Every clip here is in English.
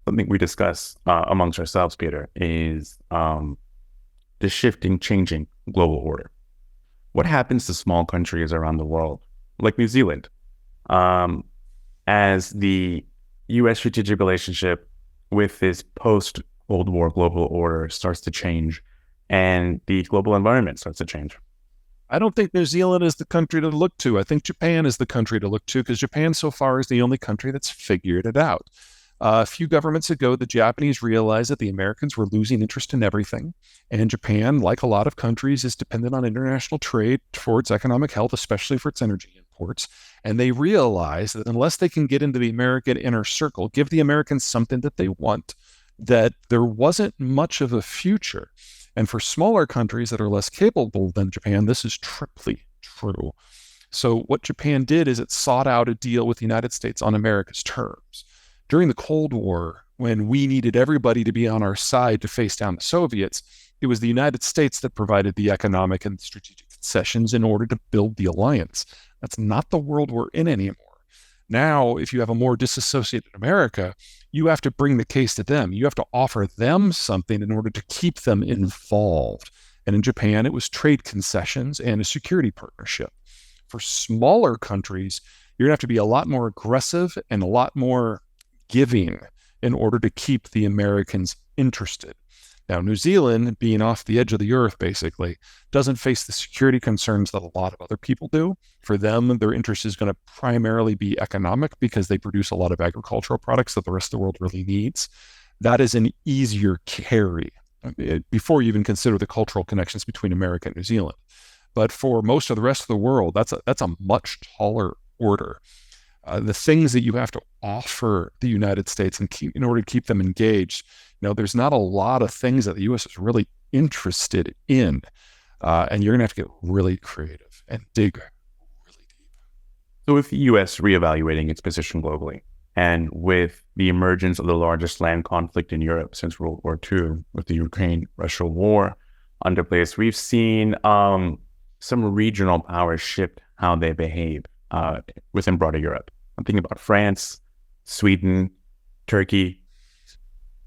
something we discuss amongst ourselves, Peter, is the shifting, changing global order. What happens to small countries around the world, like New Zealand, um, as the U.S. strategic relationship with this post-Cold War global order starts to change and the global environment starts to change? I don't think New Zealand is the country to look to. I think Japan is the country to look to because Japan so far is the only country that's figured it out. A few governments ago, the Japanese realized that the Americans were losing interest in everything. And Japan, like a lot of countries, is dependent on international trade for its economic health, especially for its energy imports. And they realized that unless they can get into the American inner circle, give the Americans something that they want, that there wasn't much of a future. And for smaller countries that are less capable than Japan, this is triply true. So what Japan did is it sought out a deal with the United States on America's terms. During the Cold War, when we needed everybody to be on our side to face down the Soviets, it was the United States that provided the economic and strategic concessions in order to build the alliance. That's not the world we're in anymore. Now, if you have a more disassociated America, you have to bring the case to them. You have to offer them something in order to keep them involved. And in Japan, it was trade concessions and a security partnership. For smaller countries, you're going to have to be a lot more aggressive and a lot more giving in order to keep the Americans interested. Now, New Zealand, being off the edge of the earth, basically, doesn't face the security concerns that a lot of other people do. For them, their interest is going to primarily be economic because they produce a lot of agricultural products that the rest of the world really needs. That is an easier carry before you even consider the cultural connections between America and New Zealand. But for most of the rest of the world, that's a much taller order. The things that you have to offer the United States and in order to keep them engaged, there's not a lot of things that the U.S. is really interested in, and you're going to have to get really creative and dig really deep. So with the U.S. reevaluating its position globally, and with the emergence of the largest land conflict in Europe since World War II, with the Ukraine-Russia war under place, we've seen some regional powers shift how they behave within broader Europe. I'm thinking about France, Sweden, Turkey.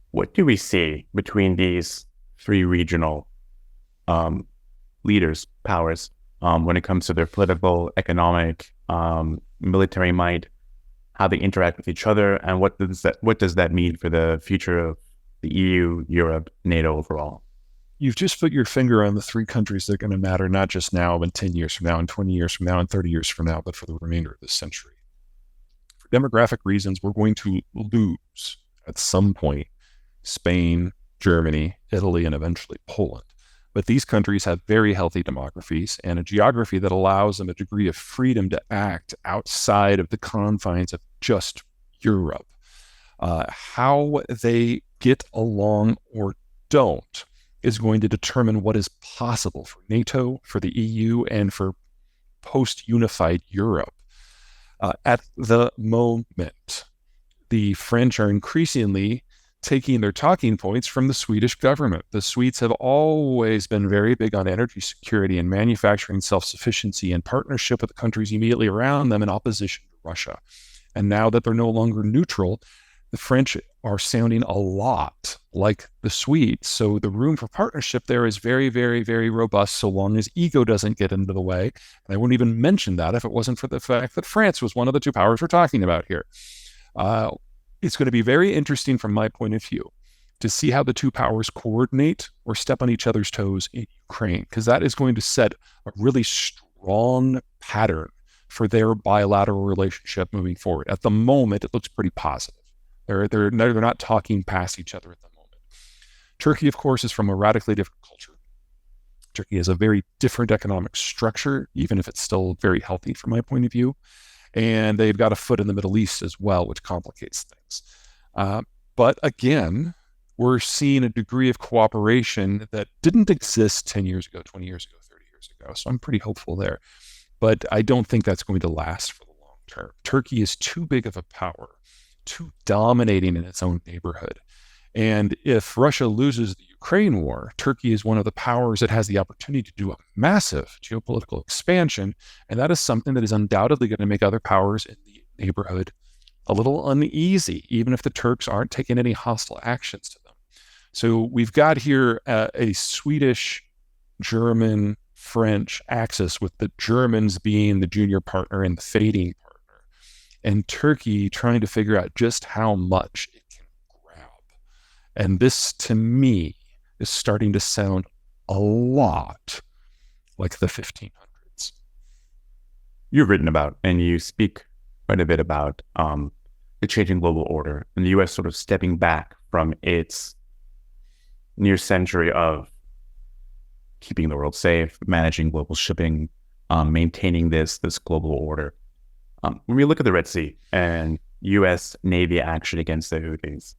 What do we see between these three regional leaders, powers, when it comes to their political, economic, military might, how they interact with each other, and what does that mean for the future of the EU, Europe, NATO overall? You've just put your finger on the three countries that are going to matter, not just now, but 10 years from now, and 20 years from now, and 30 years from now, but for the remainder of this century. For demographic reasons, we're going to lose at some point Spain, Germany, Italy, and eventually Poland. But these countries have very healthy demographies and a geography that allows them a degree of freedom to act outside of the confines of just Europe. How they get along or don't is going to determine what is possible for NATO, for the EU, and for post-unified Europe. At the moment, the French are increasingly taking their talking points from the Swedish government. The Swedes have always been very big on energy security and manufacturing self-sufficiency in partnership with the countries immediately around them in opposition to Russia. And now that they're no longer neutral, the French are sounding a lot like the Swedes. So the room for partnership there is very, very, very robust so long as ego doesn't get into the way. And I wouldn't even mention that if it wasn't for the fact that France was one of the two powers we're talking about here. It's going to be very interesting from my point of view to see how the two powers coordinate or step on each other's toes in Ukraine, because that is going to set a really strong pattern for their bilateral relationship moving forward. At the moment, it looks pretty positive. They're not talking past each other at the moment. Turkey, of course, is from a radically different culture. Turkey has a very different economic structure, even if it's still very healthy from my point of view. And they've got a foot in the Middle East as well, which complicates things. But again, we're seeing a degree of cooperation that didn't exist 10 years ago, 20 years ago, 30 years ago. So I'm pretty hopeful there. But I don't think that's going to last for the long term. Turkey is too big of a power, too dominating in its own neighborhood. And if Russia loses the Ukraine war, Turkey is one of the powers that has the opportunity to do a massive geopolitical expansion. And that is something that is undoubtedly going to make other powers in the neighborhood a little uneasy, even if the Turks aren't taking any hostile actions to them. So we've got here a Swedish, German, French axis, with the Germans being the junior partner and the fading partner, and Turkey trying to figure out just how much it can grab. And this, to me, is starting to sound a lot like the 1500s. You've written about and you speak quite a bit about the changing global order and the U.S. sort of stepping back from its near century of keeping the world safe, managing global shipping, maintaining this global order. When we look at the Red Sea and U.S. Navy action against the Houthis,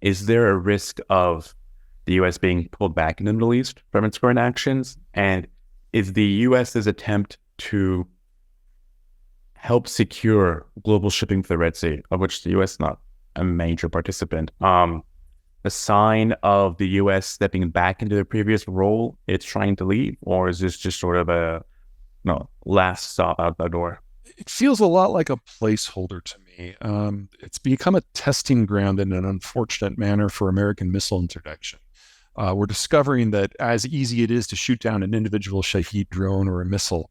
is there a risk of the U.S. being pulled back in the Middle East from its current actions? And is the U.S.'s attempt to help secure global shipping for the Red Sea, of which the U.S. is not a major participant, a sign of the U.S. stepping back into the previous role it's trying to leave? Or is this just sort of a last stop out the door? It feels a lot like a placeholder to me. It's become a testing ground in an unfortunate manner for American missile interdiction. We're discovering that as easy it is to shoot down an individual Shahed drone or a missile,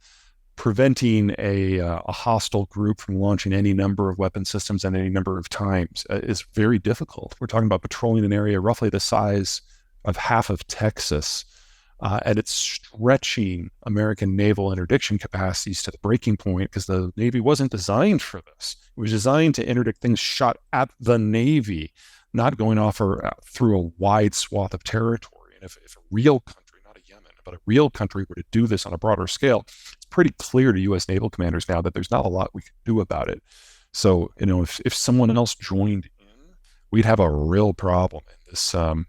preventing a hostile group from launching any number of weapon systems and any number of times is very difficult. We're talking about patrolling an area roughly the size of half of Texas, and it's stretching American naval interdiction capacities to the breaking point, because the Navy wasn't designed for this. It was designed to interdict things shot at the Navy, not going off through a wide swath of territory. And if a real country, not a Yemen, but a real country were to do this on a broader scale, it's pretty clear to U.S. naval commanders now that there's not a lot we can do about it. So, if someone else joined in, we'd have a real problem in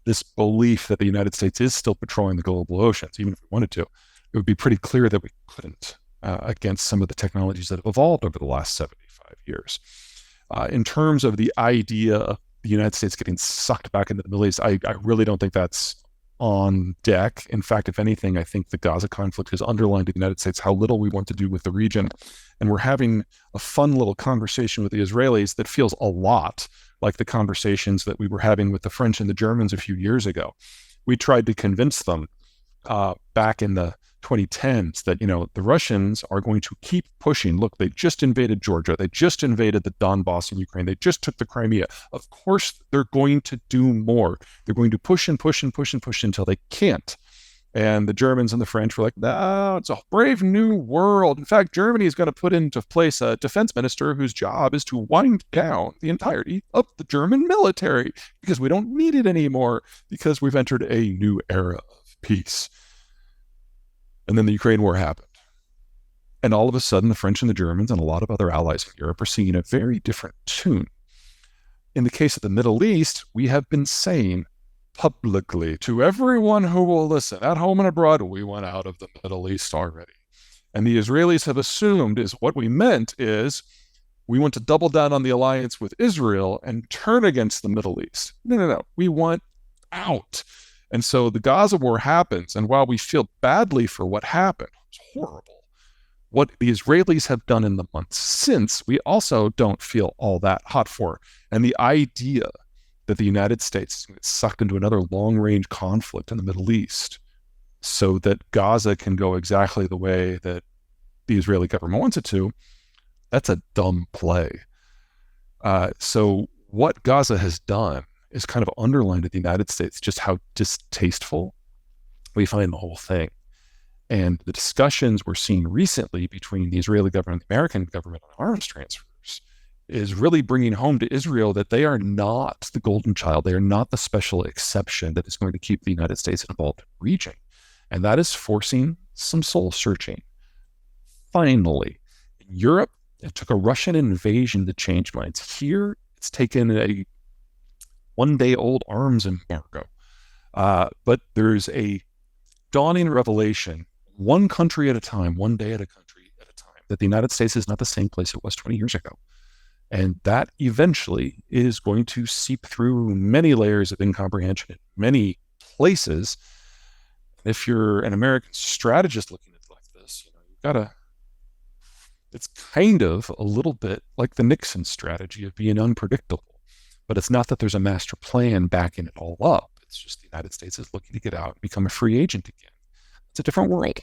this belief that the United States is still patrolling the global oceans. Even if we wanted to, it would be pretty clear that we couldn't against some of the technologies that have evolved over the last 75 years. In terms of the idea of the United States getting sucked back into the Middle East, I really don't think that's on deck. In fact, if anything, I think the Gaza conflict has underlined to the United States how little we want to do with the region. And we're having a fun little conversation with the Israelis that feels a lot like the conversations that we were having with the French and the Germans a few years ago. We tried to convince them back in the 2010s that, the Russians are going to keep pushing. Look, they just invaded Georgia. They just invaded the Donbass in Ukraine. They just took the Crimea. Of course, they're going to do more. They're going to push and push and push and push until they can't. And the Germans and the French were like, no, it's a brave new world. In fact, Germany is going to put into place a defense minister whose job is to wind down the entirety of the German military because we don't need it anymore, because we've entered a new era of peace. And then the Ukraine war happened. And all of a sudden, the French and the Germans and a lot of other allies in Europe are singing a very different tune. In the case of the Middle East, we have been saying publicly to everyone who will listen, at home and abroad, we went out of the Middle East already. And the Israelis have assumed is what we meant is we want to double down on the alliance with Israel and turn against the Middle East. No. We want out. And so the Gaza war happens, and while we feel badly for what happened, it's horrible, what the Israelis have done in the months since, we also don't feel all that hot for. And the idea that the United States is going to get sucked into another long-range conflict in the Middle East so that Gaza can go exactly the way that the Israeli government wants it to, that's a dumb play. So what Gaza has done is kind of underlined to the United States just how distasteful we find the whole thing. And the discussions we're seeing recently between the Israeli government and the American government on arms transfers is really bringing home to Israel that they are not the golden child. They are not the special exception that is going to keep the United States involved in the region. And that is forcing some soul searching. Finally, in Europe, it took a Russian invasion to change minds. Here, it's taken a one-day-old arms embargo. But there's a dawning revelation, one country at a time, one day at a country at a time, that the United States is not the same place it was 20 years ago. And that eventually is going to seep through many layers of incomprehension in many places. If you're an American strategist looking at it like this, you've got to, It's kind of a little bit like the Nixon strategy of being unpredictable. But it's not that there's a master plan backing it all up. It's just the United States is looking to get out and become a free agent again. It's a different world.